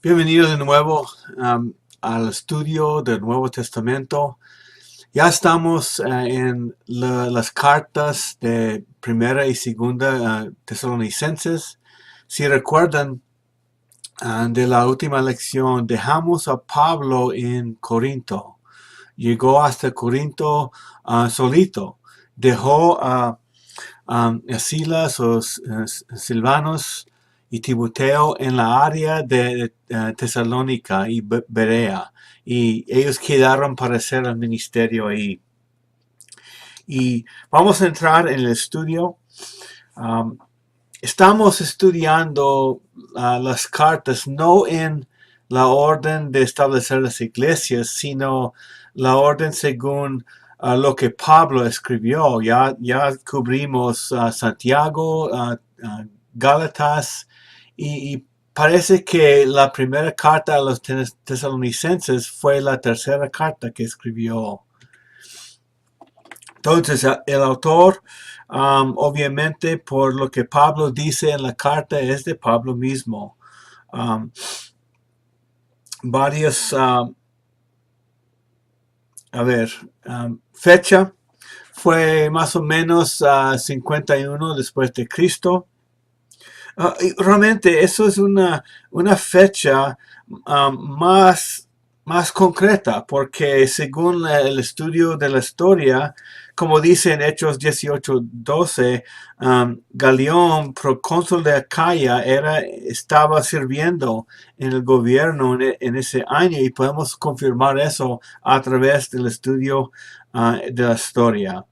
Bienvenidos de nuevo al estudio del Nuevo Testamento. Ya estamos en las cartas de Primera y Segunda Tesalonicenses. Si recuerdan de la última lección, dejamos a Pablo en Corinto. Llegó hasta Corinto solito. Dejó a Silas o Silvanos y Timoteo en la área de Tesalónica y Berea, y ellos quedaron para hacer el ministerio ahí. Y vamos a entrar en el estudio. Estamos estudiando las cartas no en la orden de establecer las iglesias, sino la orden según lo que Pablo escribió. Ya cubrimos Santiago, Gálatas, y parece que la primera carta a los tesalonicenses fue la tercera carta que escribió. Entonces, el autor, obviamente, por lo que Pablo dice en la carta, es de Pablo mismo. Varios, fecha fue más o menos 51 después de Cristo. Y realmente eso es una fecha más concreta, porque según el estudio de la historia, como dice en Hechos 18:12, Galión, procónsul de Acaya, estaba sirviendo en el gobierno en ese año, y podemos confirmar eso a través del estudio de la historia.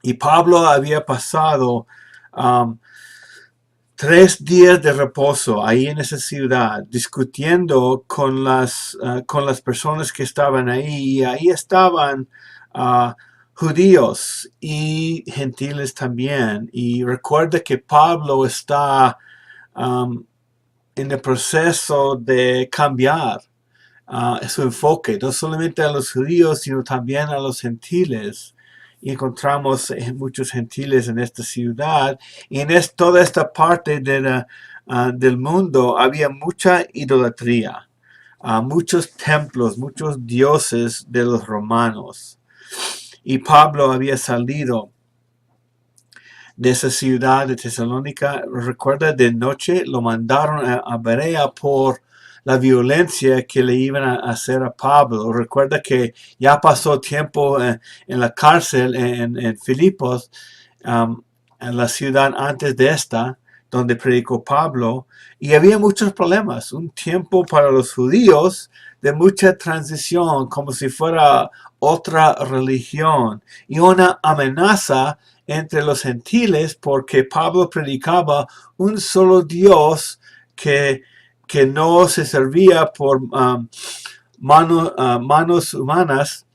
Y Pablo había pasado 3 días de reposo ahí en esa ciudad, discutiendo con las personas que estaban ahí. Y ahí estaban judíos y gentiles también. Y recuerda que Pablo está en el proceso de cambiar su enfoque, no solamente a los judíos, sino también a los gentiles. Y encontramos muchos gentiles en esta ciudad, y en toda esta parte del mundo había mucha idolatría, muchos templos, muchos dioses de los romanos. Y Pablo había salido de esa ciudad de Tesalónica. Recuerda, de noche lo mandaron a Berea por la violencia que le iban a hacer a Pablo. Recuerda que ya pasó tiempo en la cárcel en Filipos, en la ciudad antes de esta, donde predicó Pablo, y había muchos problemas. Un tiempo para los judíos de mucha transición, como si fuera otra religión, y una amenaza entre los gentiles, porque Pablo predicaba un solo Dios que no se servía por manos humanas,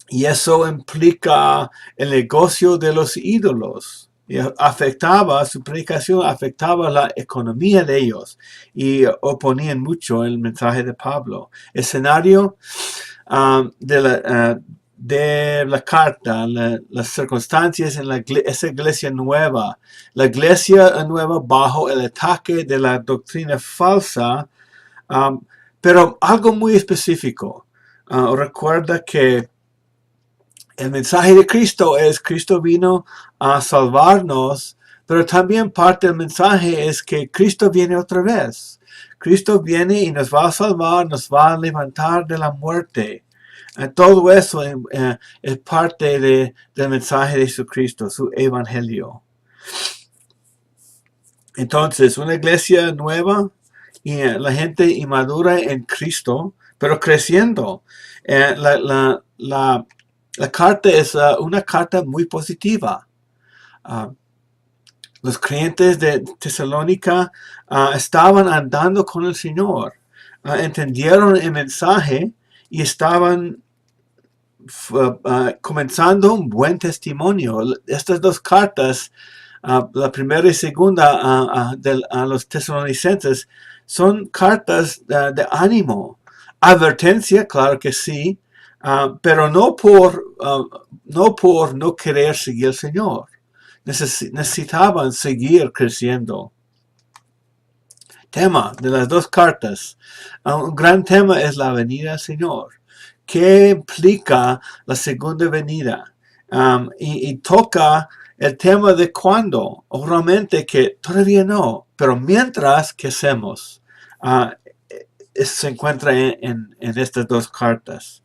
y eso implica el negocio de los ídolos. Y su predicación afectaba la economía de ellos, y oponían mucho el mensaje de Pablo. Escenario de la carta, las circunstancias en esa iglesia nueva. La iglesia nueva bajo el ataque de la doctrina falsa, pero algo muy específico. Recuerda que el mensaje de Cristo vino a salvarnos, pero también parte del mensaje es que Cristo viene otra vez. Cristo viene y nos va a salvar, nos va a levantar de la muerte. Todo eso es parte del mensaje de Jesucristo, su evangelio. Entonces, una iglesia nueva y la gente inmadura en Cristo, pero creciendo. La carta es una carta muy positiva. Los creyentes de Tesalónica estaban andando con el Señor, entendieron el mensaje y estaban comenzando un buen testimonio. Estas dos cartas, la primera y segunda a los tesalonicenses, son cartas de ánimo, advertencia, claro que sí, pero no por no querer seguir al Señor. Necesitaban seguir creciendo. tema de las dos cartas. Un gran tema es la venida del Señor. ¿Qué implica la segunda venida? Y toca el tema de cuándo, o realmente que todavía no, pero mientras, ¿qué hacemos? Se encuentra en estas dos cartas.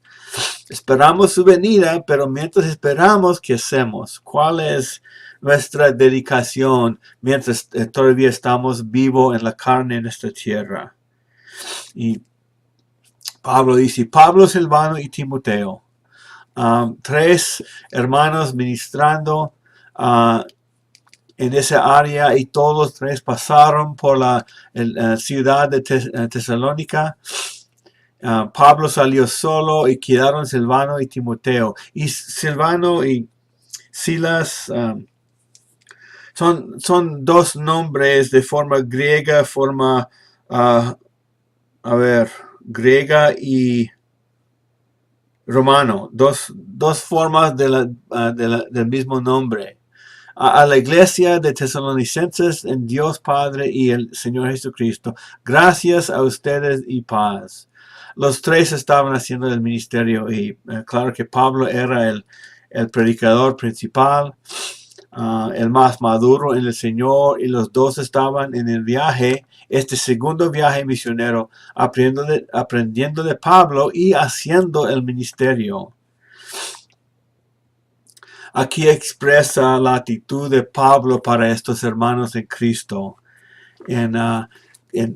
Esperamos su venida, pero mientras esperamos, ¿qué hacemos? ¿Cuál es nuestra dedicación mientras todavía estamos vivos en la carne en esta tierra? Y Pablo dice, Pablo, Silvano y Timoteo, tres hermanos ministrando en esa área, y todos tres pasaron por la ciudad de Tesalónica. Pablo salió solo y quedaron Silvano y Timoteo. Y Silvano y Silas son dos nombres de forma griega, griega y romano. Dos formas del mismo nombre. A la iglesia de Tesalonicenses, en Dios Padre y el Señor Jesucristo, gracias a ustedes y paz. Los tres estaban haciendo el ministerio, y claro que Pablo era el predicador principal, el más maduro en el Señor, y los dos estaban en el viaje, este segundo viaje misionero, aprendiendo de Pablo y haciendo el ministerio. Aquí expresa la actitud de Pablo para estos hermanos en Cristo en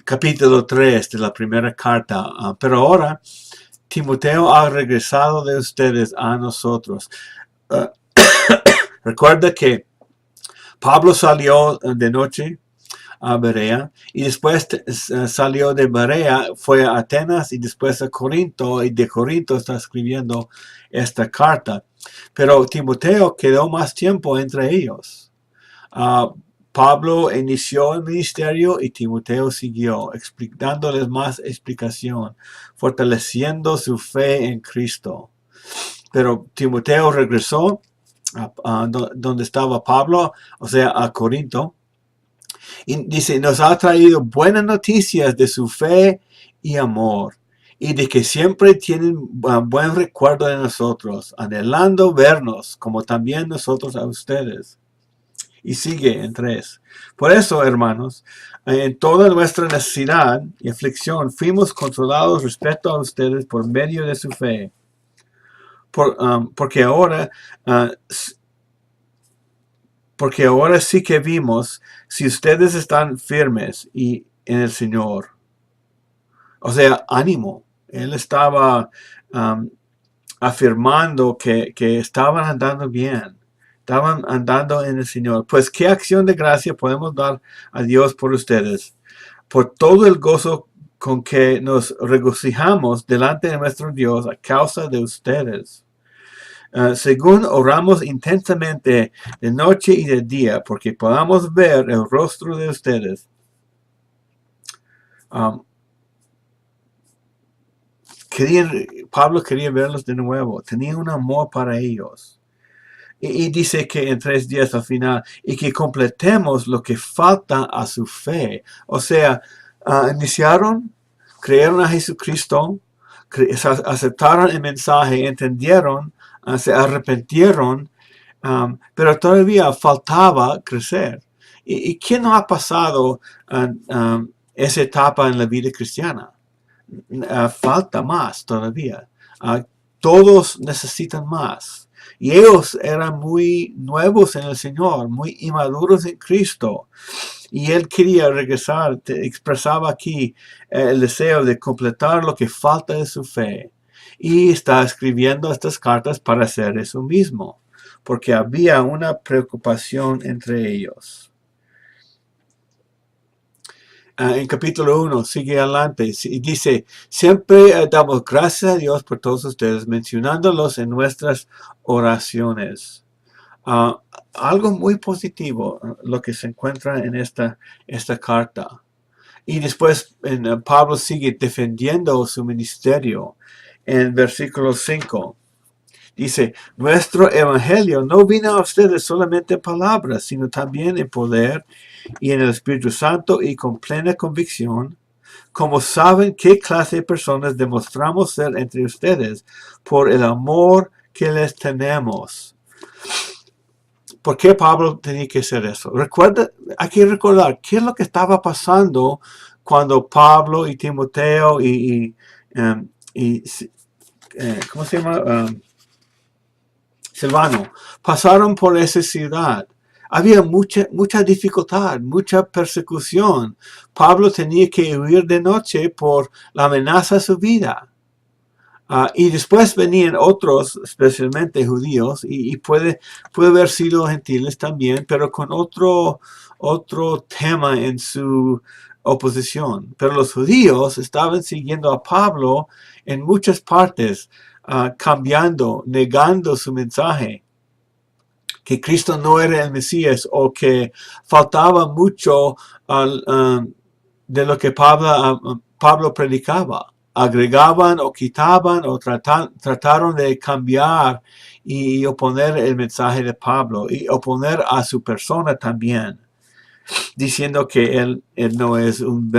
capítulo 3 de la primera carta. Pero ahora Timoteo ha regresado de ustedes a nosotros. Recuerda que Pablo salió de noche a Berea, y después salió de Berea, fue a Atenas y después a Corinto, y de Corinto está escribiendo esta carta. Pero Timoteo quedó más tiempo entre ellos. Pablo inició el ministerio y Timoteo siguió, dándoles más explicación, fortaleciendo su fe en Cristo. Pero Timoteo regresó a donde estaba Pablo, o sea, a Corinto. Y dice, nos ha traído buenas noticias de su fe y amor, y de que siempre tienen buen recuerdo de nosotros, anhelando vernos, como también nosotros a ustedes. Y sigue en 3. Por eso, hermanos, en toda nuestra necesidad y aflicción fuimos consolados respecto a ustedes por medio de su fe. Porque ahora sí que vimos si ustedes están firmes y en el Señor. O sea, ánimo. Él estaba afirmando que estaban andando bien. Estaban andando en el Señor. Pues, ¿qué acción de gracia podemos dar a Dios por ustedes? Por todo el gozo con que nos regocijamos delante de nuestro Dios a causa de ustedes. Según oramos intensamente de noche y de día, porque podamos ver el rostro de ustedes. Pablo quería verlos de nuevo. Tenía un amor para ellos. Y dice que en 3 días al final, y que completemos lo que falta a su fe. O sea, iniciaron, creyeron a Jesucristo, aceptaron el mensaje, entendieron, se arrepintieron, pero todavía faltaba crecer. ¿Y quién no ha pasado esa etapa en la vida cristiana? Falta más todavía. Todos necesitan más. Y ellos eran muy nuevos en el Señor, muy inmaduros en Cristo. Y él quería regresar, expresaba aquí el deseo de completar lo que falta de su fe. Y está escribiendo estas cartas para hacer eso mismo, porque había una preocupación entre ellos. En capítulo 1, sigue adelante, y dice, siempre damos gracias a Dios por todos ustedes, mencionándolos en nuestras oraciones. Algo muy positivo, lo que se encuentra en esta carta. Y después Pablo sigue defendiendo su ministerio en versículo 5. Dice, nuestro evangelio no vino a ustedes solamente en palabras, sino también en poder y en el Espíritu Santo y con plena convicción, como saben qué clase de personas demostramos ser entre ustedes por el amor que les tenemos. ¿Por qué Pablo tenía que hacer eso? Hay que recordar qué es lo que estaba pasando cuando Pablo y Timoteo ¿cómo se llama? Silvano pasaron por esa ciudad. Había mucha dificultad, mucha persecución. Pablo tenía que huir de noche por la amenaza de su vida. Y después venían otros, especialmente judíos, y puede haber sido gentiles también, pero con otro tema en su oposición. Pero los judíos estaban siguiendo a Pablo en muchas partes, cambiando, negando su mensaje, que Cristo no era el Mesías o que faltaba mucho de lo que Pablo predicaba. Agregaban o quitaban o trataron de cambiar y oponer el mensaje de Pablo y oponer a su persona también, diciendo que él no es un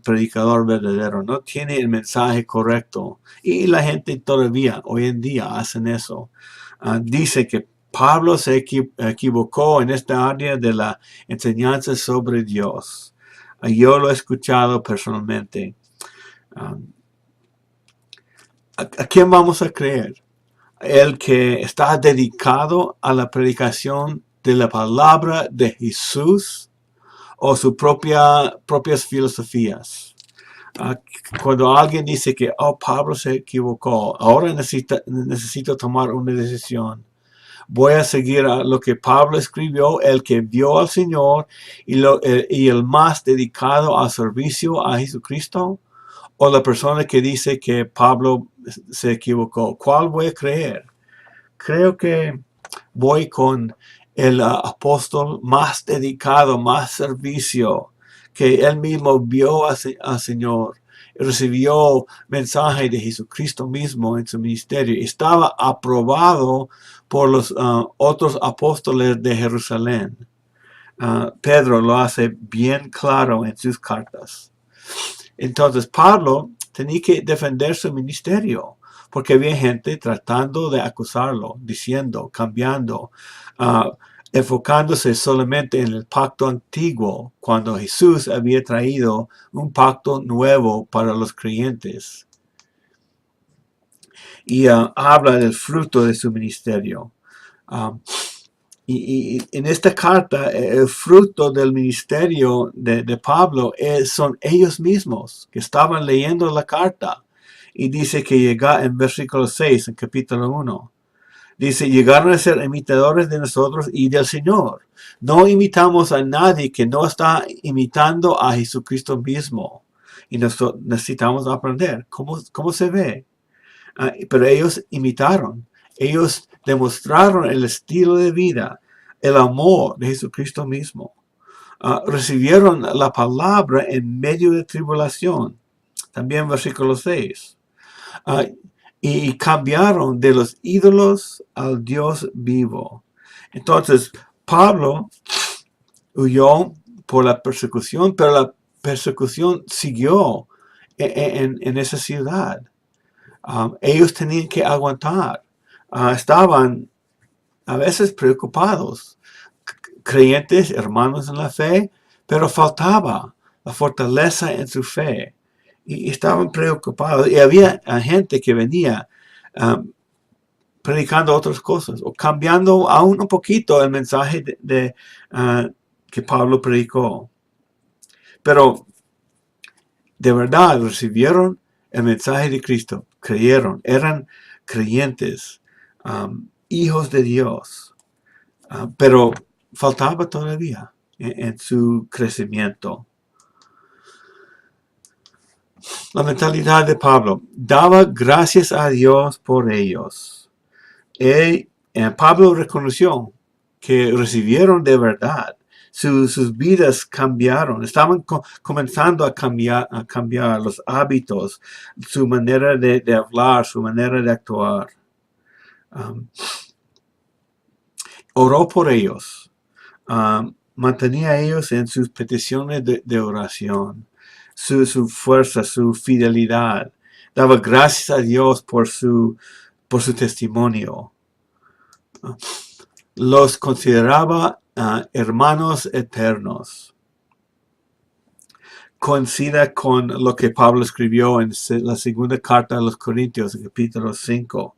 predicador verdadero, no tiene el mensaje correcto. Y la gente todavía, hoy en día, hacen eso. Dice que Pablo se equivocó en esta área de la enseñanza sobre Dios. Yo lo he escuchado personalmente. ¿A quién vamos a creer? ¿El que está dedicado a la predicación de la palabra de Jesús o sus propias filosofías? Cuando alguien dice que Pablo se equivocó, ahora necesito tomar una decisión. Voy a seguir a lo que Pablo escribió, el que vio al Señor y el más dedicado al servicio a Jesucristo, o la persona que dice que Pablo se equivocó. ¿Cuál voy a creer? Creo que voy con el apóstol más dedicado, más servicio, que él mismo vio al Señor, recibió mensaje de Jesucristo mismo en su ministerio. Estaba aprobado por los otros apóstoles de Jerusalén. Pedro lo hace bien claro en sus cartas. Entonces Pablo tenía que defender su ministerio, porque había gente tratando de acusarlo, diciendo, cambiando, enfocándose solamente en el pacto antiguo, cuando Jesús había traído un pacto nuevo para los creyentes. Y habla del fruto de su ministerio. Y en esta carta, el fruto del ministerio de Pablo son ellos mismos que estaban leyendo la carta. Y dice que llega en versículo 6, en capítulo 1. Dice, llegaron a ser imitadores de nosotros y del Señor. No imitamos a nadie que no está imitando a Jesucristo mismo. Y nosotros necesitamos aprender cómo se ve. Pero ellos imitaron. Ellos demostraron el estilo de vida, el amor de Jesucristo mismo. Recibieron la palabra en medio de tribulación. También versículo 6. Y cambiaron de los ídolos al Dios vivo. Entonces, Pablo huyó por la persecución, pero la persecución siguió en esa ciudad. Ellos tenían que aguantar. Estaban a veces preocupados, creyentes, hermanos en la fe, pero faltaba la fortaleza en su fe. Y estaban preocupados. Y había gente que venía predicando otras cosas o cambiando aún un poquito el mensaje que Pablo predicó. Pero de verdad recibieron el mensaje de Cristo, creyeron, eran creyentes, hijos de Dios, pero faltaba todavía en su crecimiento. La mentalidad de Pablo: daba gracias a Dios por ellos. Pablo reconoció que recibieron de verdad. Sus vidas cambiaron, estaban comenzando a cambiar los hábitos, su manera de hablar, su manera de actuar. Um, oró por ellos. Mantenía a ellos en sus peticiones de oración, su fuerza, su fidelidad. Daba gracias a Dios por su testimonio. Los consideraba hermanos eternos. Coincide con lo que Pablo escribió en la segunda carta a los Corintios, en capítulo 5.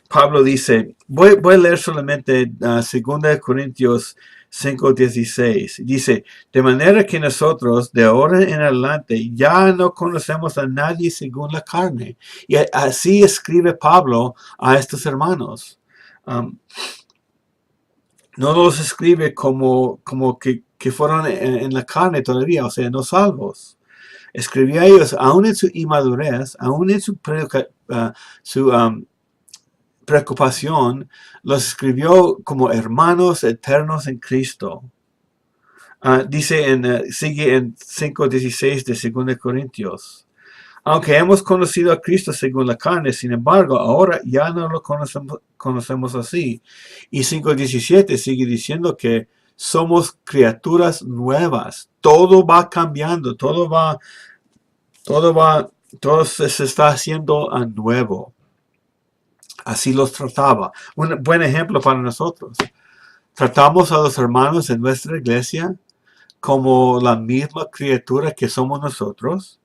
Pablo dice, voy a leer solamente 2 Corintios 5:16. Dice, de manera que nosotros de ahora en adelante ya no conocemos a nadie según la carne. Y así escribe Pablo a estos hermanos. No los escribe como que fueron en la carne todavía, o sea, no salvos. Escribió a ellos, aún en su inmadurez, aún en su preocupación, los escribió como hermanos eternos en Cristo. Sigue en 5:16 de 2 Corintios. Aunque hemos conocido a Cristo según la carne, sin embargo, ahora ya no lo conocemos así. Y 5:17 sigue diciendo que somos criaturas nuevas. Todo va cambiando, todo se está haciendo a nuevo. Así los trataba. Un buen ejemplo para nosotros. Tratamos a los hermanos en nuestra iglesia como la misma criatura que somos nosotros.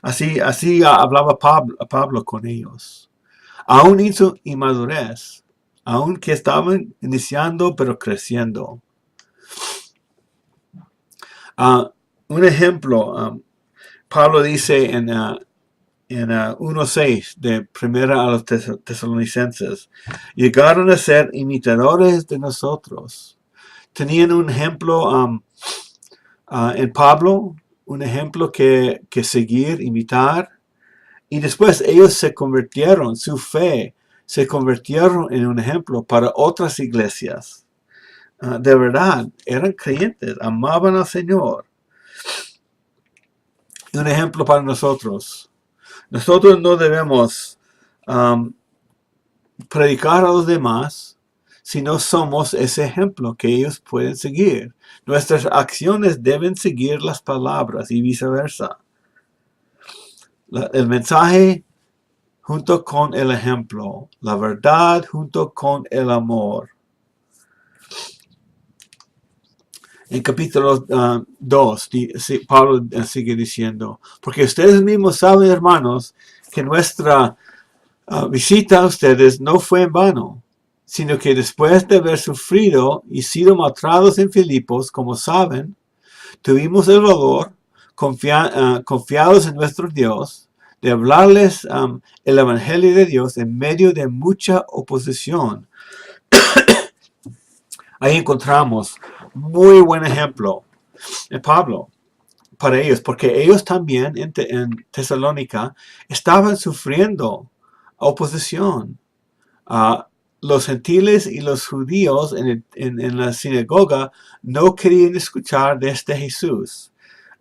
Así hablaba Pablo con ellos. Aún en su inmadurez, aún que estaban iniciando pero creciendo. Un ejemplo, Pablo dice en 1:6 de primera a los tesalonicenses, llegaron a ser imitadores de nosotros. Tenían un ejemplo en Pablo, un ejemplo que seguir, imitar, y después ellos se convirtieron, su fe se convirtieron en un ejemplo para otras iglesias. De verdad, eran creyentes, amaban al Señor. Un ejemplo para nosotros. Nosotros no debemos predicar a los demás si no somos ese ejemplo que ellos pueden seguir. Nuestras acciones deben seguir las palabras y viceversa. El mensaje junto con el ejemplo. La verdad junto con el amor. En capítulo 2, Pablo sigue diciendo, porque ustedes mismos saben, hermanos, que nuestra visita a ustedes no fue en vano, sino que después de haber sufrido y sido maltratados en Filipos, como saben, tuvimos el valor, confiados en nuestro Dios, de hablarles el Evangelio de Dios en medio de mucha oposición. Ahí encontramos muy buen ejemplo de Pablo para ellos, porque ellos también en Tesalónica estaban sufriendo oposición. Los gentiles y los judíos en la sinagoga no querían escuchar de este Jesús,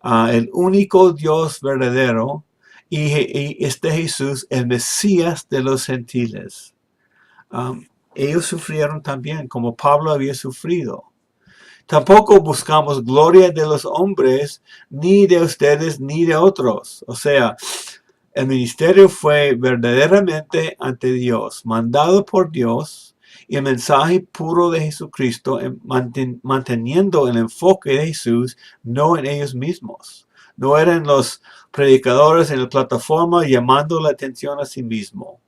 el único Dios verdadero, y este Jesús, el Mesías de los gentiles. Ellos sufrieron también, como Pablo había sufrido. Tampoco buscamos gloria de los hombres, ni de ustedes, ni de otros. O sea, el ministerio fue verdaderamente ante Dios, mandado por Dios, y el mensaje puro de Jesucristo, manteniendo el enfoque de Jesús, no en ellos mismos. No eran los predicadores en la plataforma llamando la atención a sí mismo.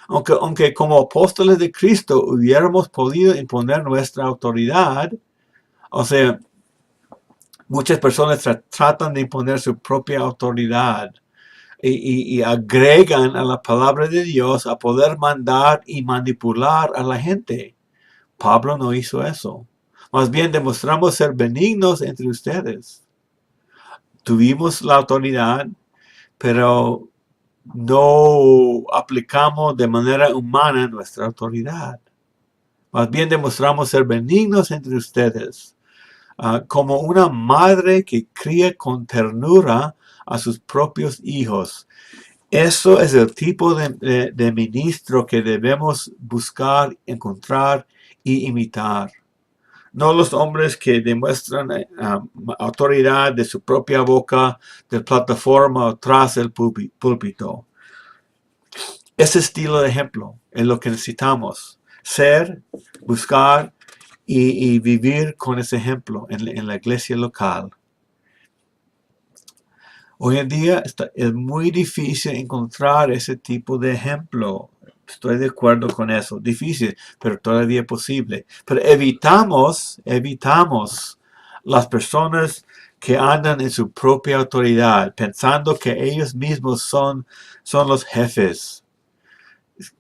Aunque como apóstoles de Cristo hubiéramos podido imponer nuestra autoridad, o sea, muchas personas tratan de imponer su propia autoridad y agregan a la palabra de Dios a poder mandar y manipular a la gente. Pablo no hizo eso. Más bien demostramos ser benignos entre ustedes. Tuvimos la autoridad, pero no aplicamos de manera humana nuestra autoridad. Más bien demostramos ser benignos entre ustedes, como una madre que cría con ternura a sus propios hijos. Eso es el tipo de ministro que debemos buscar, encontrar y imitar. No los hombres que demuestran autoridad de su propia boca, de plataforma o tras el púlpito. Ese estilo de ejemplo es lo que necesitamos. Ser, buscar y vivir con ese ejemplo en la iglesia local. Hoy en día es muy difícil encontrar ese tipo de ejemplo. Estoy de acuerdo con eso. Difícil, pero todavía posible. Pero evitamos las personas que andan en su propia autoridad, pensando que ellos mismos son los jefes.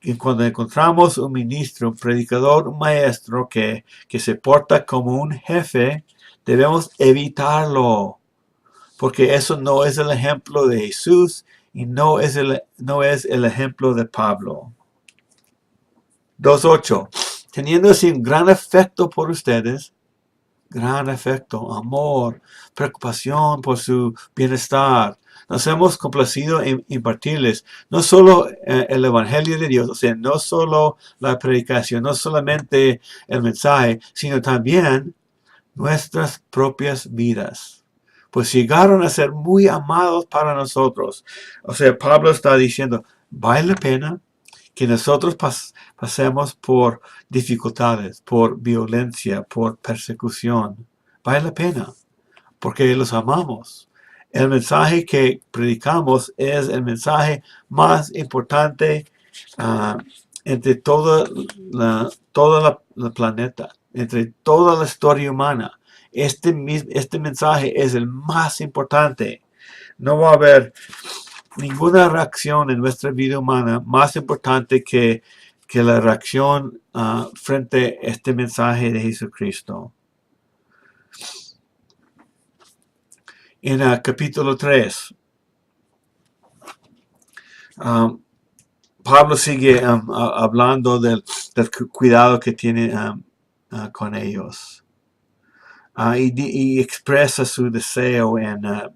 Y cuando encontramos un ministro, un predicador, un maestro que se porta como un jefe, debemos evitarlo. Porque eso no es el ejemplo de Jesús y no es el ejemplo de Pablo. 2.8. Teniendo así un gran afecto por ustedes, gran afecto, amor, preocupación por su bienestar. Nos hemos complacido en impartirles no solo el Evangelio de Dios, o sea, no solo la predicación, no solamente el mensaje, sino también nuestras propias vidas. Pues llegaron a ser muy amados para nosotros. O sea, Pablo está diciendo, vale la pena que nosotros pasemos por dificultades, por violencia, por persecución. Vale la pena, porque los amamos. El mensaje que predicamos es el mensaje más importante entre toda la planeta, entre toda la historia humana. Este mensaje es el más importante. No va a haber ninguna reacción en nuestra vida humana más importante que la reacción frente a este mensaje de Jesucristo. En el capítulo 3, Pablo sigue hablando del cuidado que tiene con ellos. Y expresa su deseo en a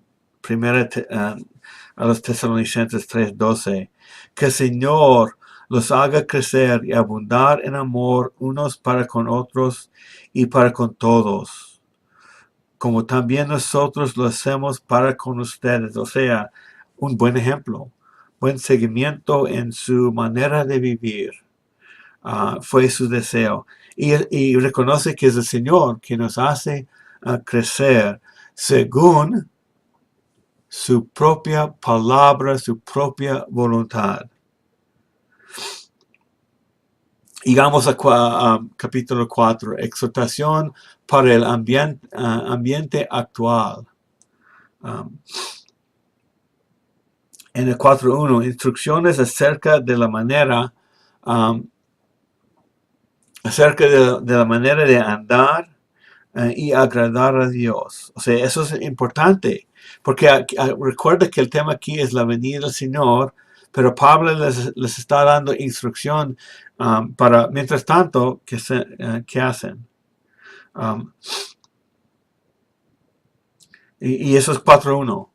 los Tesalonicenses 3:12, que el Señor los haga crecer y abundar en amor unos para con otros y para con todos, como también nosotros lo hacemos para con ustedes. O sea, un buen ejemplo, buen seguimiento en su manera de vivir. Fue su deseo. Y reconoce que es el Señor que nos hace crecer según su propia palabra, su propia voluntad. Y vamos a capítulo 4, exhortación para el ambiente actual. En el 4.1, instrucciones acerca de la manera de andar y agradar a Dios. O sea, eso es importante, porque recuerda que el tema aquí es la venida del Señor, pero Pablo les está dando instrucción para, mientras tanto, ¿qué hacen? Y eso es 4.1.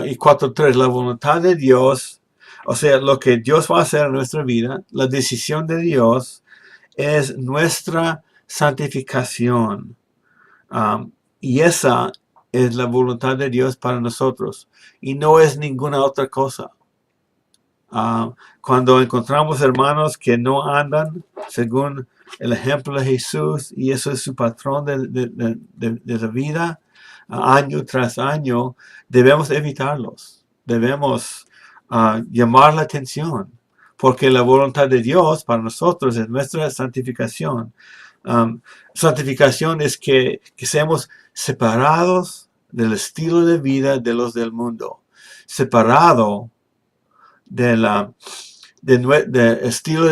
Y 4.3, la voluntad de Dios, o sea, lo que Dios va a hacer en nuestra vida, la decisión de Dios es nuestra santificación. Y esa es la voluntad de Dios para nosotros. Y no es ninguna otra cosa. Cuando encontramos hermanos que no andan según el ejemplo de Jesús, y eso es su patrón de la vida, año tras año, debemos evitarlos. Debemos llamar la atención. Porque la voluntad de Dios para nosotros es nuestra santificación. Santificación es que seamos separados del estilo de vida de los del mundo, separado del estilo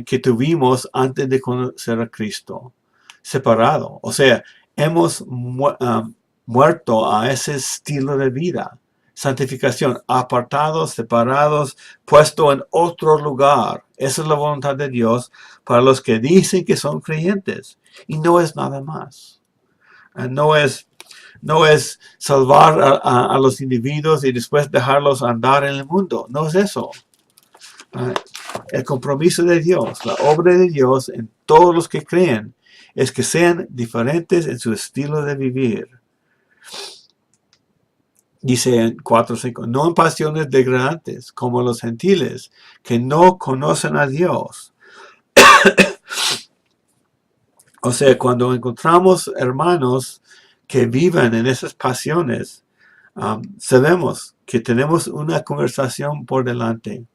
que tuvimos antes de conocer a Cristo, separado. O sea, hemos muerto a ese estilo de vida. Santificación, apartados, separados, puesto en otro lugar. Esa es la voluntad de Dios para los que dicen que son creyentes. Y no es nada más. No es No es salvar a los individuos y después dejarlos andar en el mundo. No es eso. El compromiso de Dios, la obra de Dios en todos los que creen, es que sean diferentes en su estilo de vivir. Dice en 4:5, no en pasiones degradantes, como los gentiles, que no conocen a Dios. O sea, cuando encontramos hermanos que viven en esas pasiones, sabemos que tenemos una conversación por delante.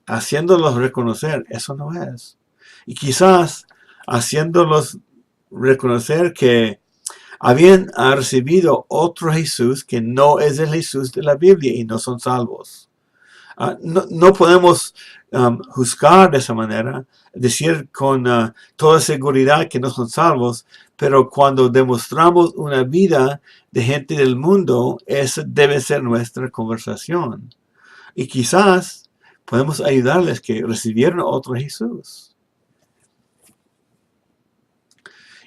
Haciéndolos reconocer, eso no es. Y quizás haciéndolos reconocer que habían recibido otro Jesús que no es el Jesús de la Biblia y no son salvos. No podemos juzgar de esa manera, decir con toda seguridad que no son salvos, pero cuando demostramos una vida de gente del mundo, esa debe ser nuestra conversación. Y quizás podemos ayudarles que recibieron otro Jesús.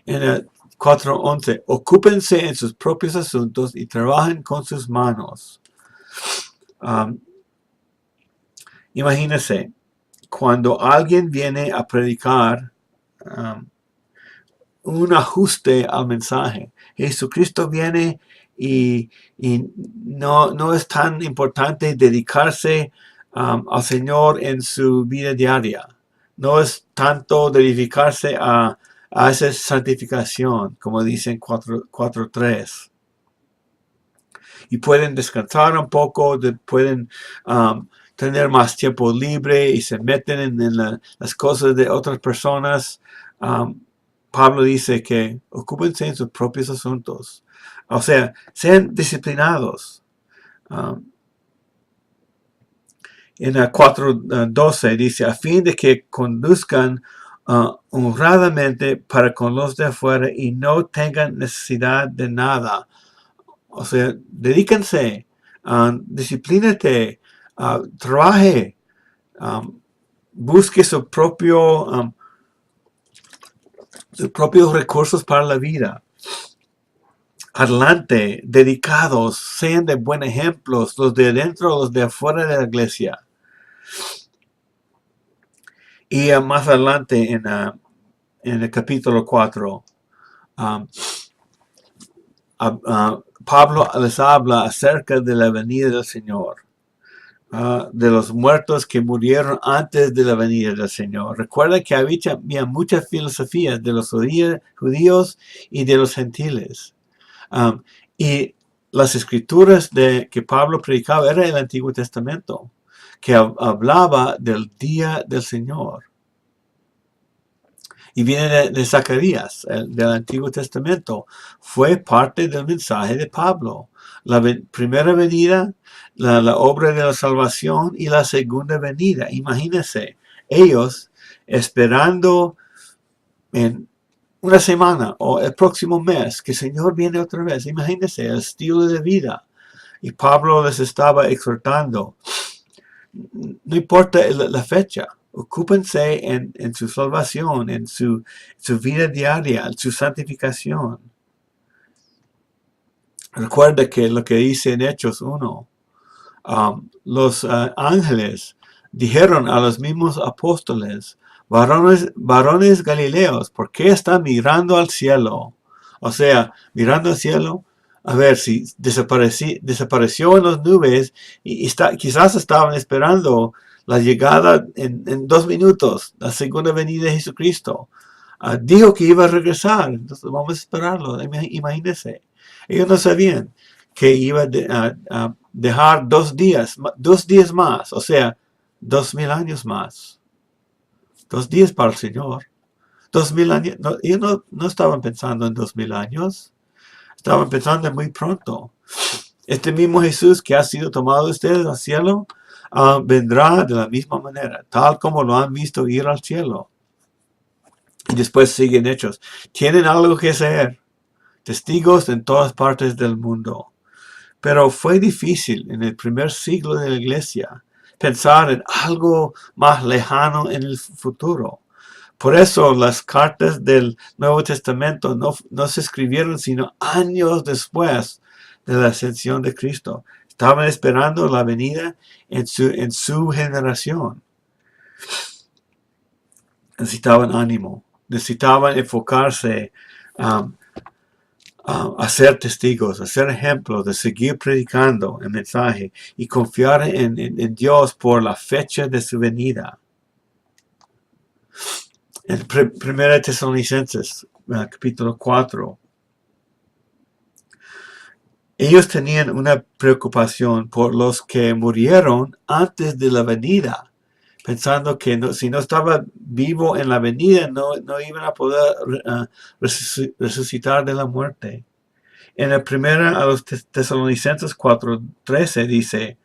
En el 4:11, ocúpense en sus propios asuntos y trabajen con sus manos. Imagínense, cuando alguien viene a predicar un ajuste al mensaje, Jesucristo viene y no es tan importante dedicarse al Señor en su vida diaria. No es tanto dedicarse a esa santificación, como dicen 4:3. Y pueden descansar un poco, pueden tener más tiempo libre y se meten en las cosas de otras personas. Pablo dice que ocúpense en sus propios asuntos. O sea, sean disciplinados. En el 4:12 dice, a fin de que conduzcan honradamente para con los de afuera y no tengan necesidad de nada. O sea, dedíquense, disciplínate, trabaje, busque sus propios recursos para la vida. Adelante, dedicados, sean de buen ejemplo, los de adentro, los de afuera de la iglesia. Y más adelante en el capítulo 4, Pablo les habla acerca de la venida del Señor, de los muertos que murieron antes de la venida del Señor. Recuerda que había muchas filosofías de los judíos y de los gentiles. Y las escrituras que Pablo predicaba era el Antiguo Testamento, que hablaba del día del Señor. Y viene de Zacarías, del Antiguo Testamento. Fue parte del mensaje de Pablo. La primera venida, la obra de la salvación y la segunda venida. Imagínense, ellos esperando en una semana o el próximo mes que el Señor viene otra vez. Imagínense el estilo de vida. Y Pablo les estaba exhortando. No importa la fecha. Ocúpense en su salvación, en su vida diaria, en su santificación. Recuerda que lo que dice en Hechos 1, los ángeles dijeron a los mismos apóstoles, varones galileos, ¿por qué están mirando al cielo? O sea, mirando al cielo, a ver si desapareció en las nubes y quizás estaban esperando la llegada en 2 minutos, la segunda venida de Jesucristo. Dijo que iba a regresar, entonces vamos a esperarlo, imagínense. Ellos no sabían que iba a dejar 2 días más, o sea, 2000 años más. 2 días para el Señor. 2000 años, ellos no estaban pensando en 2000 años, estaban pensando en muy pronto. Este mismo Jesús que ha sido tomado de ustedes al cielo, vendrá de la misma manera, tal como lo han visto ir al cielo. Y después siguen hechos. Tienen algo que hacer. Testigos en todas partes del mundo. Pero fue difícil en el primer siglo de la iglesia pensar en algo más lejano en el futuro. Por eso las cartas del Nuevo Testamento no se escribieron sino años después de la ascensión de Cristo. Estaban esperando la venida en su generación. Necesitaban ánimo, necesitaban enfocarse a ser testigos, a ser ejemplos, de seguir predicando el mensaje y confiar en Dios por la fecha de su venida. En 1 Tesalonicenses, capítulo 4, ellos tenían una preocupación por los que murieron antes de la venida, pensando que si no estaba vivo en la venida, no iban a poder resucitar de la muerte. En la primera a los Tesalonicenses 4:13 dice,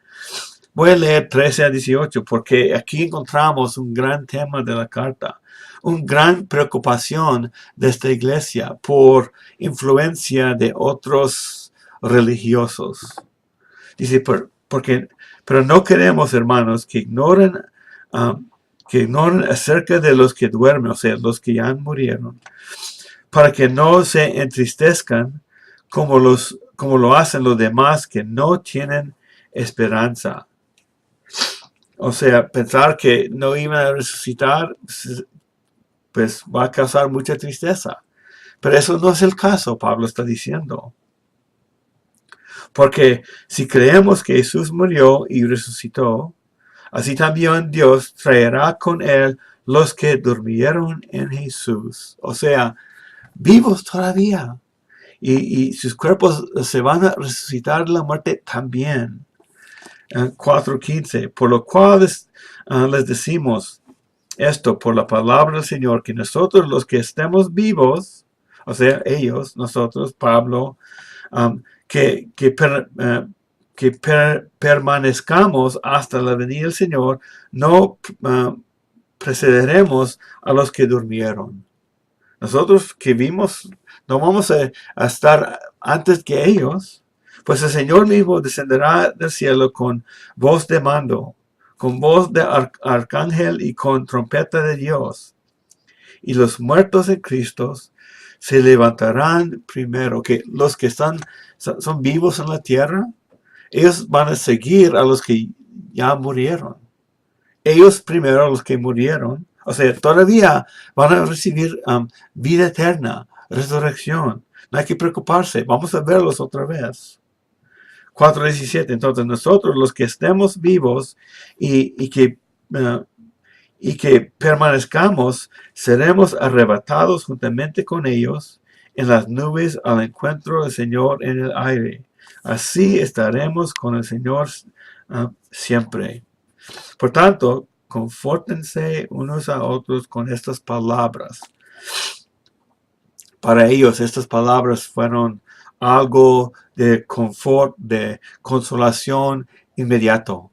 voy a leer 13 a 18 porque aquí encontramos un gran tema de la carta, una gran preocupación de esta iglesia por influencia de otros religiosos. Dice, pero no queremos, hermanos, que ignoren acerca de los que duermen, o sea, los que ya murieron, para que no se entristezcan como lo hacen los demás que no tienen esperanza. O sea, pensar que no iban a resucitar, pues va a causar mucha tristeza. Pero eso no es el caso, Pablo está diciendo. Porque si creemos que Jesús murió y resucitó, así también Dios traerá con él los que durmieron en Jesús. O sea, vivos todavía. Y sus cuerpos se van a resucitar de la muerte también. 4:15. Por lo cual les decimos esto por la palabra del Señor, que nosotros los que estemos vivos, o sea, ellos, nosotros, Pablo, que permanezcamos hasta la venida del Señor, no precederemos a los que durmieron. Nosotros que vimos, no vamos a estar antes que ellos, pues el Señor mismo descenderá del cielo con voz de mando, con voz de arcángel y con trompeta de Dios. Y los muertos en Cristo se levantarán primero. Que los que son vivos en la tierra, ellos van a seguir a los que ya murieron. Ellos primero, los que murieron, o sea, todavía van a recibir vida eterna, resurrección. No hay que preocuparse, vamos a verlos otra vez. 4:17. Entonces nosotros los que estemos vivos y que permanezcamos, seremos arrebatados juntamente con ellos en las nubes al encuentro del Señor en el aire. Así estaremos con el Señor siempre. Por tanto, confórtense unos a otros con estas palabras. Para ellos estas palabras fueron algo de confort, de consolación inmediato.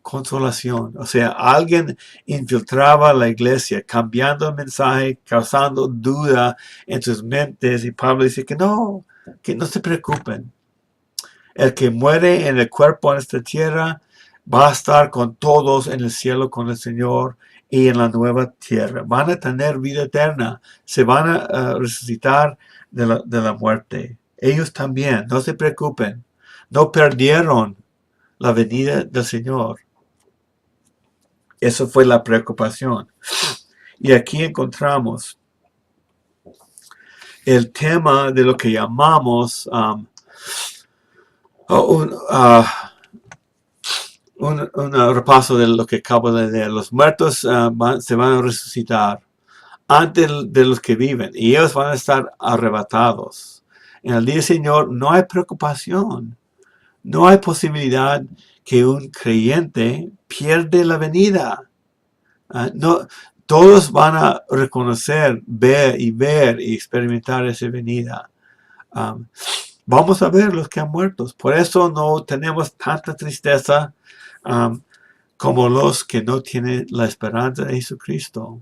Consolación. O sea, alguien infiltraba la iglesia, cambiando el mensaje, causando duda en sus mentes. Y Pablo dice que no se preocupen. El que muere en el cuerpo en esta tierra va a estar con todos en el cielo con el Señor y en la nueva tierra. Van a tener vida eterna. Se van a resucitar de la muerte. Ellos también, no se preocupen. No perdieron la venida del Señor. Eso fue la preocupación. Y aquí encontramos el tema de lo que llamamos un repaso de lo que acabo de leer. Los muertos se van a resucitar antes de los que viven y ellos van a estar arrebatados. En el día del Señor no hay preocupación, no hay posibilidad que un creyente pierde la venida. No, todos van a reconocer, ver y experimentar esa venida. Vamos a ver los que han muerto. Por eso no tenemos tanta tristeza como los que no tienen la esperanza de Jesucristo.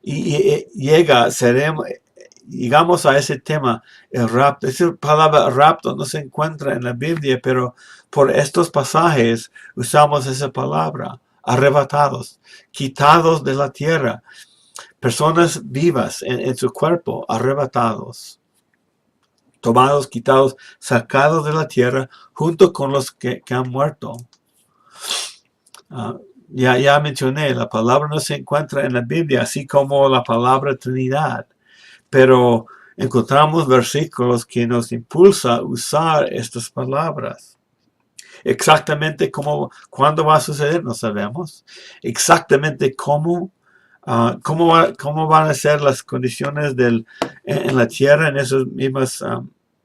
Y llegamos a ese tema, el rapto. Esa palabra rapto no se encuentra en la Biblia, pero por estos pasajes usamos esa palabra, arrebatados, quitados de la tierra. personas vivas en su cuerpo, arrebatados, tomados, quitados, sacados de la tierra, junto con los que han muerto. Ya mencioné, la palabra no se encuentra en la Biblia, así como la palabra Trinidad, pero encontramos versículos que nos impulsa a usar estas palabras. Exactamente cuándo va a suceder, no sabemos. Exactamente cómo van a ser las condiciones en la tierra en esos mismos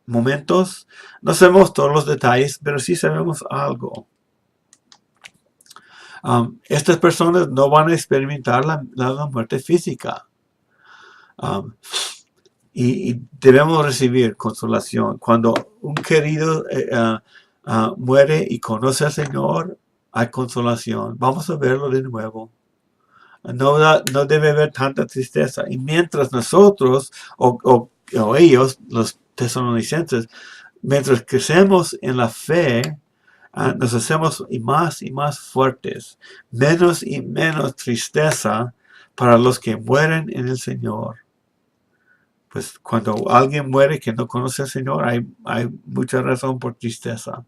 momentos. No sabemos todos los detalles, pero sí sabemos algo. Estas personas no van a experimentar la muerte física. Y debemos recibir consolación. Cuando un querido muere y conoce al Señor, hay consolación. Vamos a verlo de nuevo. No debe haber tanta tristeza. Y mientras nosotros o ellos, los tesalonicenses, mientras crecemos en la fe, nos hacemos y más fuertes. Menos y menos tristeza para los que mueren en el Señor. Pues cuando alguien muere que no conoce al Señor, hay mucha razón por tristeza.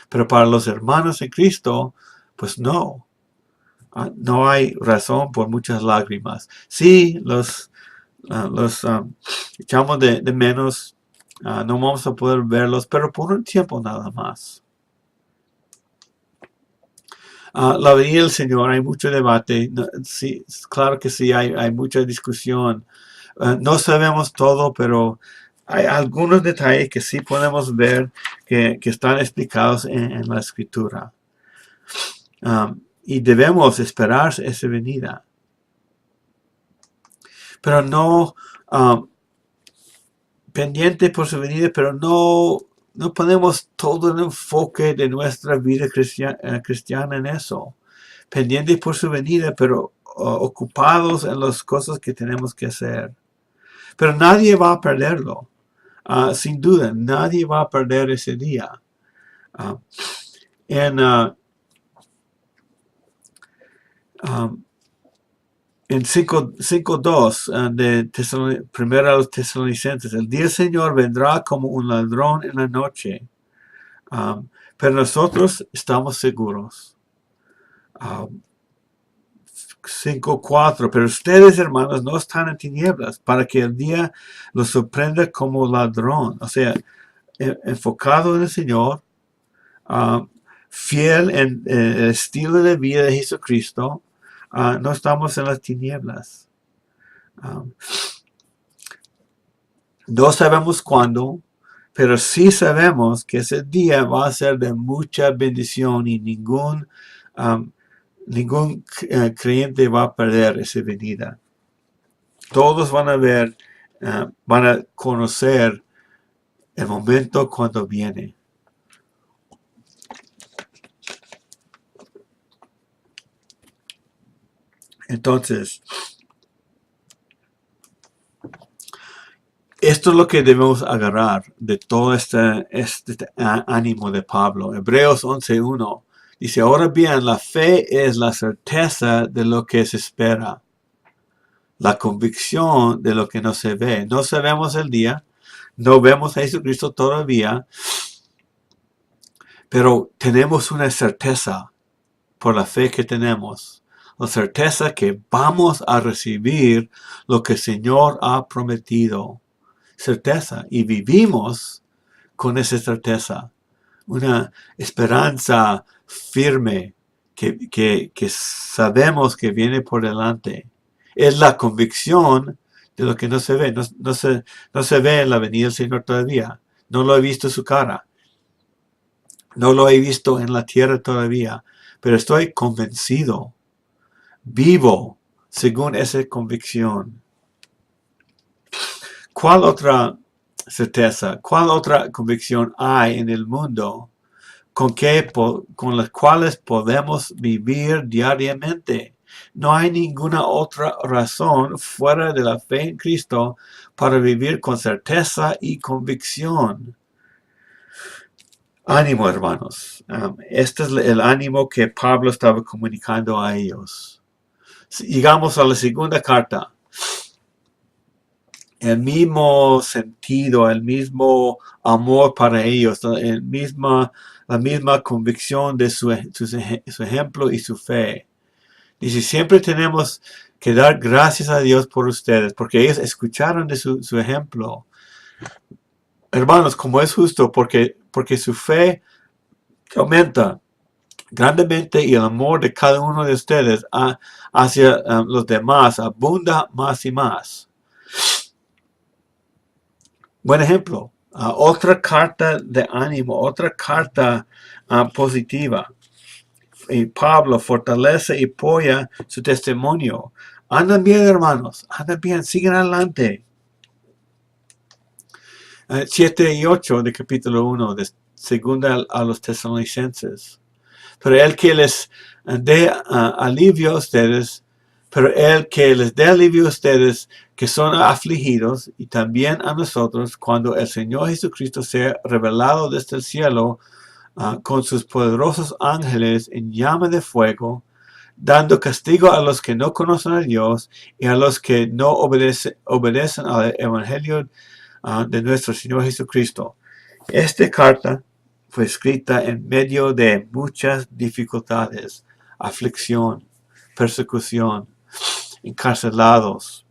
Pero para los hermanos en Cristo, pues no. No hay razón por muchas lágrimas. Sí, los echamos de menos. No vamos a poder verlos, pero por un tiempo nada más. La venida del Señor, hay mucho debate. Sí, claro que sí, hay mucha discusión. No sabemos todo, pero hay algunos detalles que sí podemos ver que están explicados en la Escritura. Y debemos esperar esa venida. Pero no pendiente por su venida, pero no ponemos todo el enfoque de nuestra vida cristiana en eso. Pendiente por su venida, pero ocupados en las cosas que tenemos que hacer. Pero nadie va a perderlo. Sin duda, nadie va a perder ese día. En 5:2 de primera a los Tesalonicenses, el día del Señor vendrá como un ladrón en la noche. Pero nosotros estamos seguros. 5:4, pero ustedes, hermanos, no están en tinieblas para que el día los sorprenda como ladrón. O sea, enfocado en el Señor, fiel en el estilo de vida de Jesucristo, no estamos en las tinieblas. No sabemos cuándo, pero sí sabemos que ese día va a ser de mucha bendición y ningún creyente va a perder esa venida. Todos van a ver, van a conocer el momento cuando viene. Entonces, esto es lo que debemos agarrar de todo este ánimo de Pablo. Hebreos 11:1 dice, ahora bien, la fe es la certeza de lo que se espera, la convicción de lo que no se ve. No sabemos el día, no vemos a Jesucristo todavía, pero tenemos una certeza por la fe que tenemos. La certeza que vamos a recibir lo que el Señor ha prometido. Certeza. Y vivimos con esa certeza. Una esperanza firme que sabemos que viene por delante. Es la convicción de lo que no se ve. No se ve en la venida del Señor todavía. No lo he visto su cara. No lo he visto en la tierra todavía. Pero estoy convencido. Vivo según esa convicción. ¿Cuál otra certeza, cuál otra convicción hay en el mundo con las cuales podemos vivir diariamente? No hay ninguna otra razón fuera de la fe en Cristo para vivir con certeza y convicción. Ánimo, hermanos. Este es el ánimo que Pablo estaba comunicando a ellos. Llegamos a la segunda carta. el mismo sentido, el mismo amor para ellos, la misma convicción de su ejemplo y su fe. Dice, siempre tenemos que dar gracias a Dios por ustedes, porque ellos escucharon de su ejemplo. Hermanos, como es justo, porque su fe aumenta grandemente y el amor de cada uno de ustedes hacia los demás abunda más y más. Buen ejemplo. Otra carta de ánimo, otra carta positiva. Y Pablo fortalece y apoya su testimonio. Andan bien, hermanos, andan bien, siguen adelante. 7 y 8 de capítulo 1 de segunda a los tesalonicenses. Pero el que les dé alivio a ustedes, que son afligidos, y también a nosotros, cuando el Señor Jesucristo sea revelado desde el cielo con sus poderosos ángeles en llama de fuego, dando castigo a los que no conocen a Dios y a los que no obedecen al Evangelio de nuestro Señor Jesucristo. Esta carta fue escrita en medio de muchas dificultades, aflicción, persecución, encarcelados.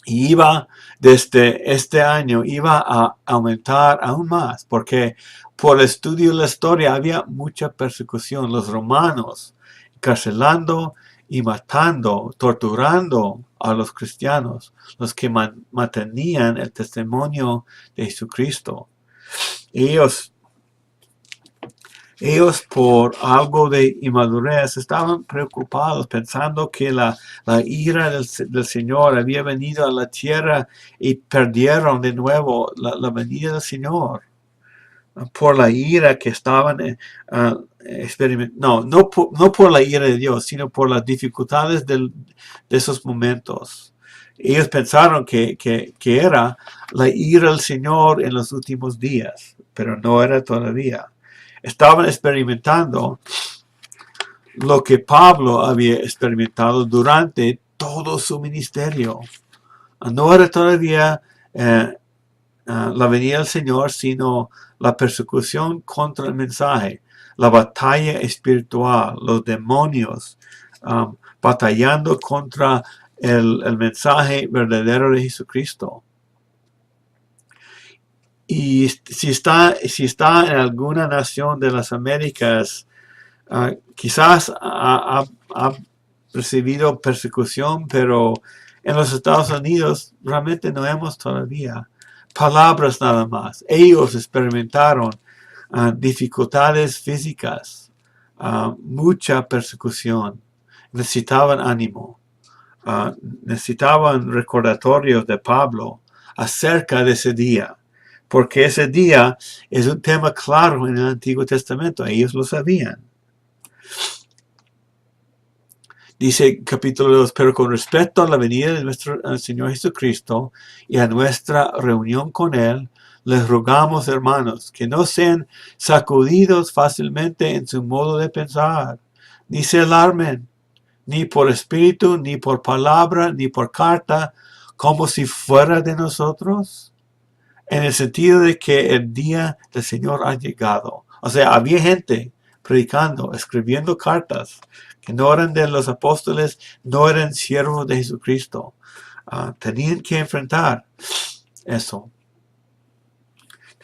Y iba desde este año, iba a aumentar aún más, porque por el estudio de la historia había mucha persecución. Los romanos encarcelando y matando, torturando a los cristianos, los que mantenían el testimonio de Jesucristo. Ellos por algo de inmadurez estaban preocupados pensando que la ira del Señor había venido a la tierra y perdieron de nuevo la venida del Señor. Por la ira que estaban experimentando. No por la ira de Dios, sino por las dificultades de esos momentos. Ellos pensaron que era la ira del Señor en los últimos días, pero no era todavía. Estaban experimentando lo que Pablo había experimentado durante todo su ministerio. No era todavía la venida del Señor, sino la persecución contra el mensaje, la batalla espiritual, los demonios batallando contra el mensaje verdadero de Jesucristo. Y si está en alguna nación de las Américas, quizás ha recibido persecución, pero en los Estados Unidos realmente no hemos todavía. Palabras nada más. Ellos experimentaron dificultades físicas, mucha persecución. Necesitaban ánimo. Necesitaban recordatorios de Pablo acerca de ese día. Porque ese día es un tema claro en el Antiguo Testamento. Ellos lo sabían. Dice capítulo 2, pero con respecto a la venida de nuestro Señor Jesucristo y a nuestra reunión con Él, les rogamos, hermanos, que no sean sacudidos fácilmente en su modo de pensar, ni se alarmen, ni por espíritu, ni por palabra, ni por carta, como si fuera de nosotros, en el sentido de que el día del Señor ha llegado. O sea, había gente predicando, escribiendo cartas, que no eran de los apóstoles, no eran siervos de Jesucristo. Tenían que enfrentar eso.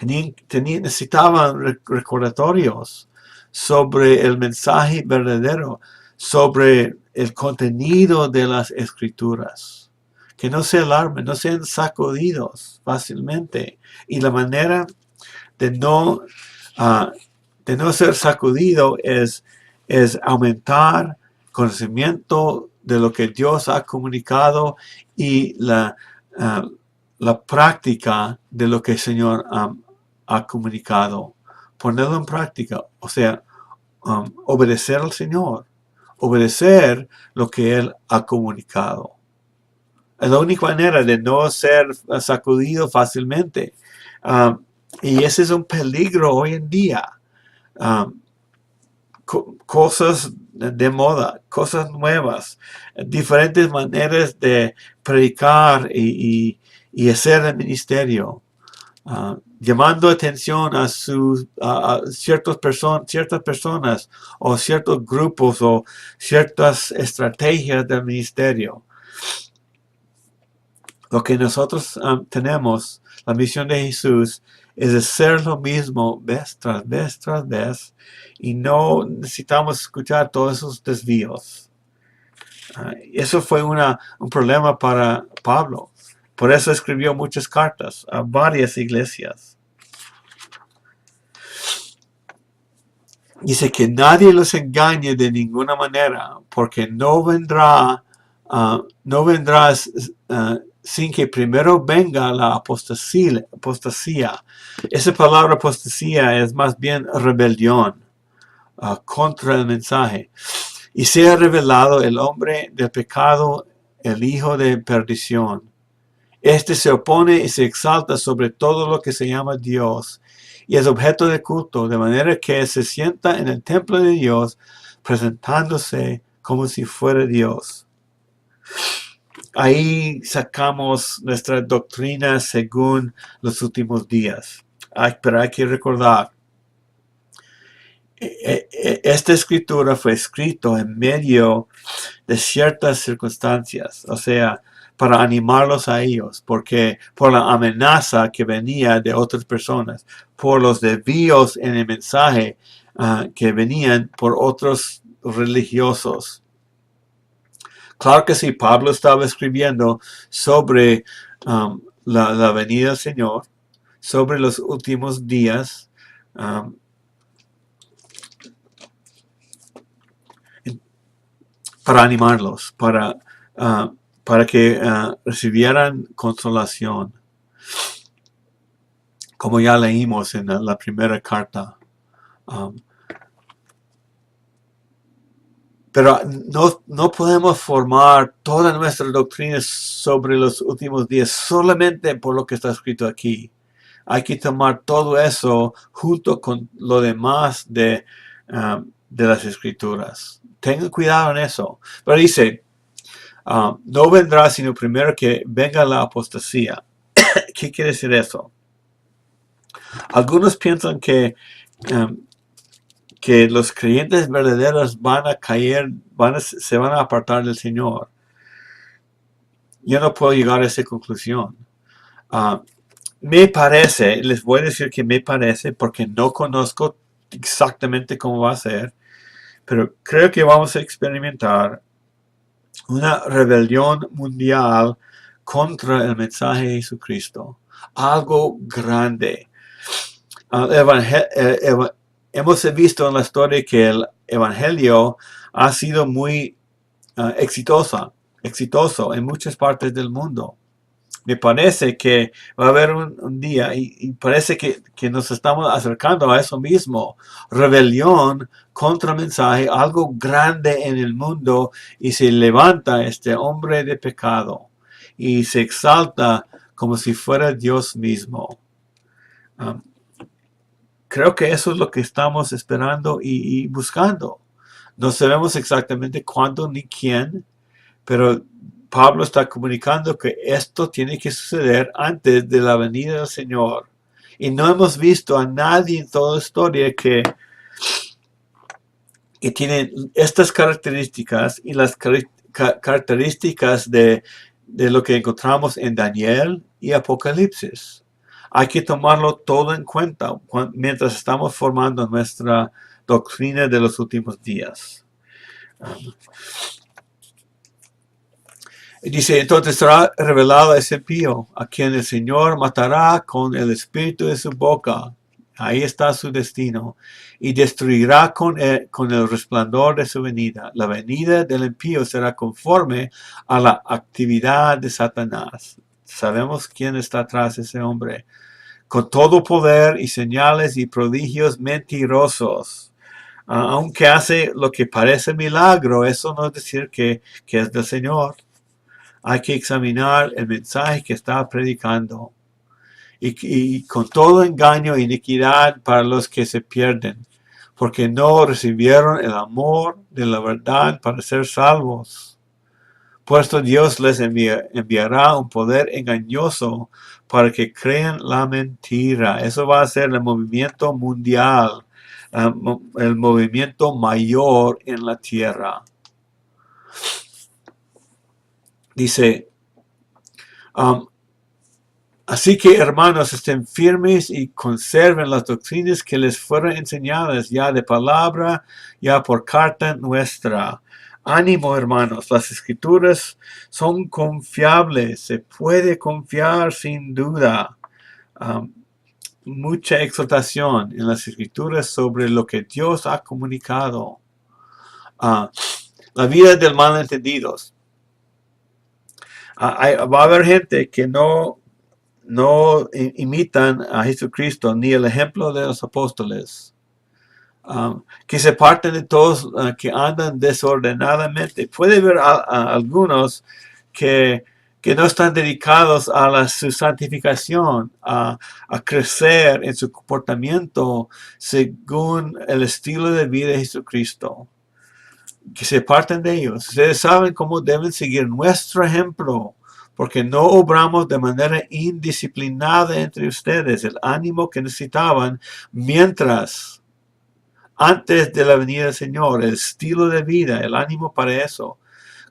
Necesitaban recordatorios sobre el mensaje verdadero, sobre el contenido de las escrituras. Que no se alarmen, no sean sacudidos fácilmente. Y la manera de no ser sacudido es aumentar conocimiento de lo que Dios ha comunicado y la práctica de lo que el Señor ha comunicado. Ponerlo en práctica, o sea, obedecer al Señor, obedecer lo que Él ha comunicado. Es la única manera de no ser sacudido fácilmente. Y ese es un peligro hoy en día. cosas de moda, cosas nuevas, diferentes maneras de predicar y hacer el ministerio. Llamando atención a ciertas personas o ciertos grupos o ciertas estrategias del ministerio. Lo que nosotros tenemos, la misión de Jesús, es hacer lo mismo vez tras vez tras vez, y no necesitamos escuchar todos esos desvíos. Eso fue un problema para Pablo. Por eso escribió muchas cartas a varias iglesias. Dice que nadie los engañe de ninguna manera, porque no vendrá sin que primero venga la apostasía. Esa palabra apostasía es más bien rebelión contra el mensaje. Y sea revelado el hombre del pecado, el hijo de perdición. Este se opone y se exalta sobre todo lo que se llama Dios y es objeto de culto, de manera que se sienta en el templo de Dios, presentándose como si fuera Dios. Ahí sacamos nuestra doctrina según los últimos días. Pero hay que recordar, esta escritura fue escrita en medio de ciertas circunstancias, o sea, para animarlos a ellos, porque por la amenaza que venía de otras personas, por los desvíos en el mensaje que venían por otros religiosos. Claro que sí, Pablo estaba escribiendo sobre la venida del Señor, sobre los últimos días, para animarlos, para que recibieran consolación, como ya leímos en la primera carta. Pero no podemos formar toda nuestra doctrina sobre los últimos días solamente por lo que está escrito aquí. Hay que tomar todo eso junto con lo demás de las escrituras. Tengan cuidado en eso. Pero dice, no vendrá sino primero que venga la apostasía. ¿Qué quiere decir eso? Algunos piensan que los creyentes verdaderos van a caer, se van a apartar del Señor. Yo no puedo llegar a esa conclusión. Me parece, les voy a decir que me parece, porque no conozco exactamente cómo va a ser, pero creo que vamos a experimentar una rebelión mundial contra el mensaje de Jesucristo. Algo grande. Hemos visto en la historia que el evangelio ha sido muy exitoso en muchas partes del mundo. Me parece que va a haber un día y parece que nos estamos acercando a eso mismo. Rebelión contra el mensaje, algo grande en el mundo, y se levanta este hombre de pecado y se exalta como si fuera Dios mismo. Creo que eso es lo que estamos esperando y buscando. No sabemos exactamente cuándo ni quién, pero Pablo está comunicando que esto tiene que suceder antes de la venida del Señor. Y no hemos visto a nadie en toda la historia que tiene estas características y las características de lo que encontramos en Daniel y Apocalipsis. Hay que tomarlo todo en cuenta mientras estamos formando nuestra doctrina de los últimos días. Dice, entonces será revelado ese impío, a quien el Señor matará con el espíritu de su boca. Ahí está su destino. Y destruirá con el resplandor de su venida. La venida del impío será conforme a la actividad de Satanás. Sabemos quién está atrás de ese hombre. Con todo poder y señales y prodigios mentirosos. Aunque hace lo que parece milagro, eso no es decir que es del Señor. Hay que examinar el mensaje que está predicando. Y con todo engaño e iniquidad para los que se pierden, porque no recibieron el amor de la verdad para ser salvos. Puesto Dios les enviará un poder engañoso para que crean la mentira. Eso va a ser el movimiento mundial, el movimiento mayor en la tierra. Dice, así que, hermanos, estén firmes y conserven las doctrinas que les fueron enseñadas, ya de palabra, ya por carta nuestra. Ánimo, hermanos, las escrituras son confiables, se puede confiar sin duda. Mucha exhortación en las escrituras sobre lo que Dios ha comunicado. La vida del malentendidos. Va a haber gente que no imitan a Jesucristo ni el ejemplo de los apóstoles, que se parten de todos, que andan desordenadamente. Puede haber algunos que no están dedicados a su santificación, a crecer en su comportamiento según el estilo de vida de Jesucristo, que se parten de ellos. Ustedes saben cómo deben seguir nuestro ejemplo, porque no obramos de manera indisciplinada entre ustedes el ánimo que necesitaban mientras, antes de la venida del Señor, el estilo de vida, el ánimo para eso.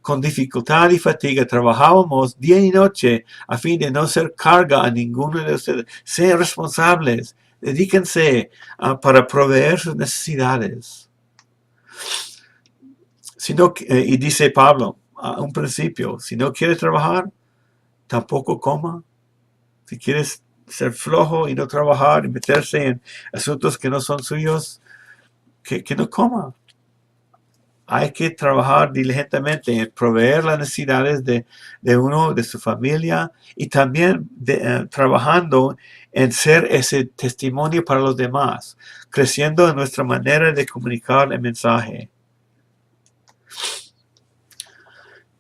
Con dificultad y fatiga trabajábamos día y noche a fin de no ser carga a ninguno de ustedes. Sean responsables, dedíquense para proveer sus necesidades. Y dice Pablo a un principio, si no quieres trabajar, tampoco coma. Si quieres ser flojo y no trabajar y meterse en asuntos que no son suyos, que no coma. Hay que trabajar diligentemente en proveer las necesidades de uno, de su familia, y también trabajando en ser ese testimonio para los demás, creciendo en nuestra manera de comunicar el mensaje.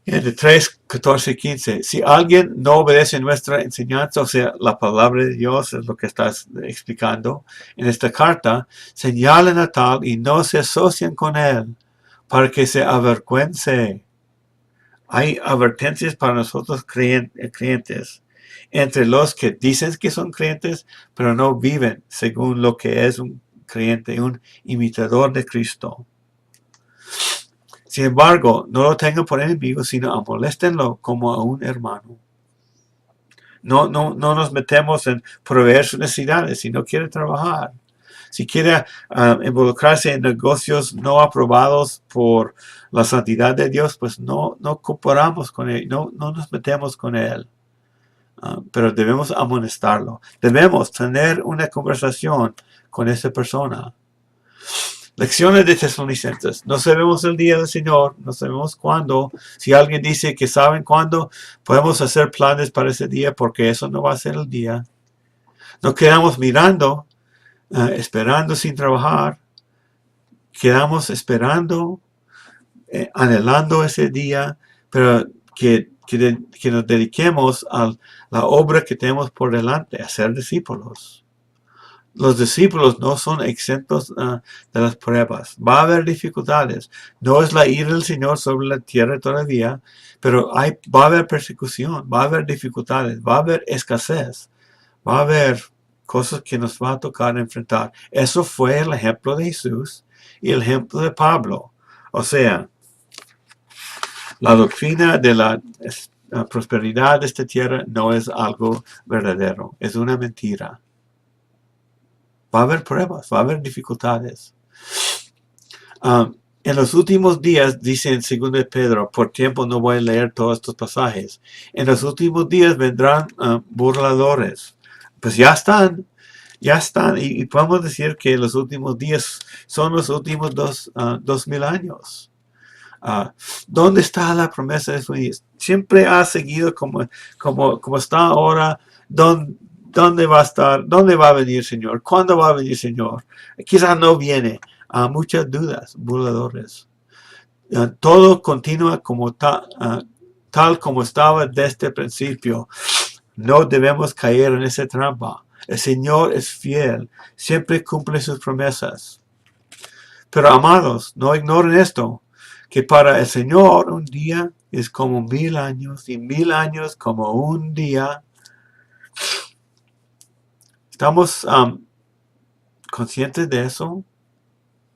De 3, 14 y 15. Si alguien no obedece nuestra enseñanza, o sea, la palabra de Dios es lo que estás explicando en esta carta, señalen a tal y no se asocian con él para que se avergüence. Hay advertencias para nosotros creyentes, entre los que dicen que son creyentes, pero no viven según lo que es un creyente, un imitador de Cristo. Sin embargo, no lo tengan por enemigo, sino moléstenlo como a un hermano. No nos metemos en proveer sus necesidades si no quiere trabajar. Si quiere involucrarse en negocios no aprobados por la santidad de Dios, pues no cooperamos con él, no nos metemos con él. Pero debemos amonestarlo. Debemos tener una conversación con esa persona. Lecciones de Tesalonicenses. No sabemos el día del Señor, no sabemos cuándo. Si alguien dice que saben cuándo, podemos hacer planes para ese día, porque eso no va a ser el día. No quedamos mirando, esperando sin trabajar. Quedamos esperando, anhelando ese día, pero que nos dediquemos a la obra que tenemos por delante, a ser discípulos. Los discípulos no son exentos de las pruebas. Va a haber dificultades. No es la ira del Señor sobre la tierra todavía, pero va a haber persecución, va a haber dificultades, va a haber escasez, va a haber cosas que nos va a tocar enfrentar. Eso fue el ejemplo de Jesús y el ejemplo de Pablo. O sea, la doctrina de la prosperidad de esta tierra no es algo verdadero, es una mentira. Va a haber pruebas, va a haber dificultades. En los últimos días, dice en 2 Pedro, por tiempo no voy a leer todos estos pasajes. En los últimos días vendrán burladores. Pues ya están. Y podemos decir que los últimos días son los últimos 2000 años. ¿Dónde está la promesa de su vida? Siempre ha seguido como está ahora. ¿Dónde va a estar? ¿Dónde va a venir, Señor? ¿Cuándo va a venir, Señor? Quizás no viene. Muchas dudas, burladores. Todo continúa como tal como estaba desde el principio. No debemos caer en esa trampa. El Señor es fiel. Siempre cumple sus promesas. Pero amados, no ignoren esto, que para el Señor un día es como 1000 años y 1000 años como un día. ¿Estamos conscientes de eso?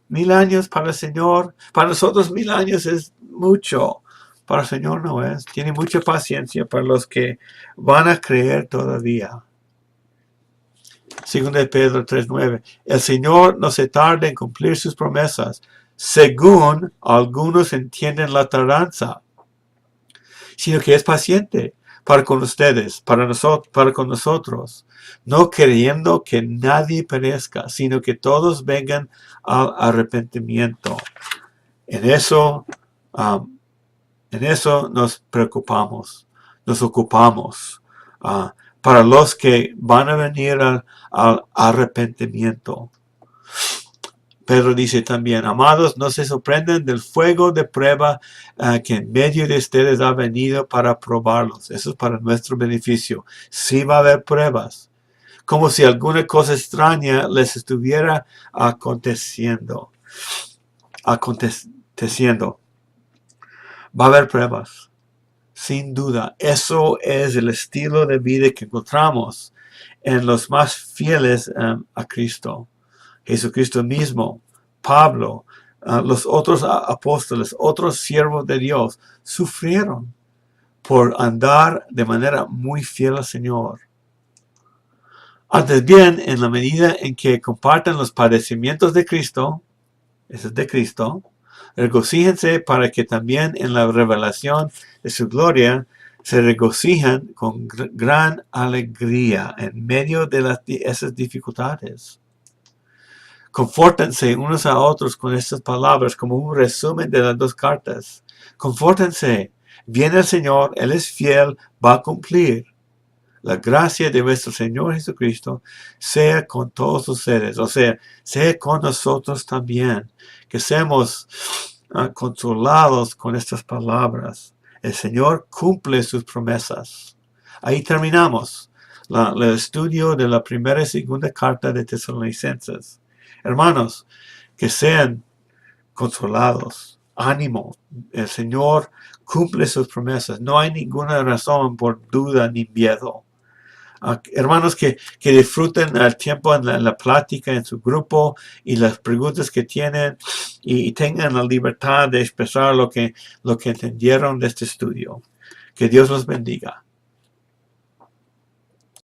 1000 años para el Señor, para nosotros 1000 años es mucho. Para el Señor no es. Tiene mucha paciencia para los que van a creer todavía. Según de Pedro 3:9. El Señor no se tarda en cumplir sus promesas, según algunos entienden la tardanza, sino que es paciente para con ustedes, para con nosotros, no queriendo que nadie perezca, sino que todos vengan al arrepentimiento. En eso nos preocupamos, nos ocupamos para los que van a venir al arrepentimiento. Pedro dice también, amados, no se sorprendan del fuego de prueba que en medio de ustedes ha venido para probarlos. Eso es para nuestro beneficio. Sí va a haber pruebas, como si alguna cosa extraña les estuviera aconteciendo. Va a haber pruebas, sin duda. Eso es el estilo de vida que encontramos en los más fieles a Cristo. Jesucristo mismo, Pablo, los otros apóstoles, otros siervos de Dios, sufrieron por andar de manera muy fiel al Señor. Antes bien, en la medida en que compartan los padecimientos de Cristo, eso es de Cristo, regocíjense para que también en la revelación de su gloria se regocijan con gran alegría en medio de esas dificultades. Confórtense unos a otros con estas palabras como un resumen de las dos cartas. Confórtense. Viene el Señor, Él es fiel, va a cumplir. La gracia de nuestro Señor Jesucristo sea con todos ustedes, o sea, sea con nosotros también. Que seamos consolados con estas palabras. El Señor cumple sus promesas. Ahí terminamos el estudio de la primera y segunda carta de Tesalonicenses. Hermanos, que sean consolados. Ánimo. El Señor cumple sus promesas. No hay ninguna razón por duda ni miedo. Hermanos, que disfruten el tiempo en la plática en su grupo y las preguntas que tienen y tengan la libertad de expresar lo que entendieron de este estudio. Que Dios los bendiga.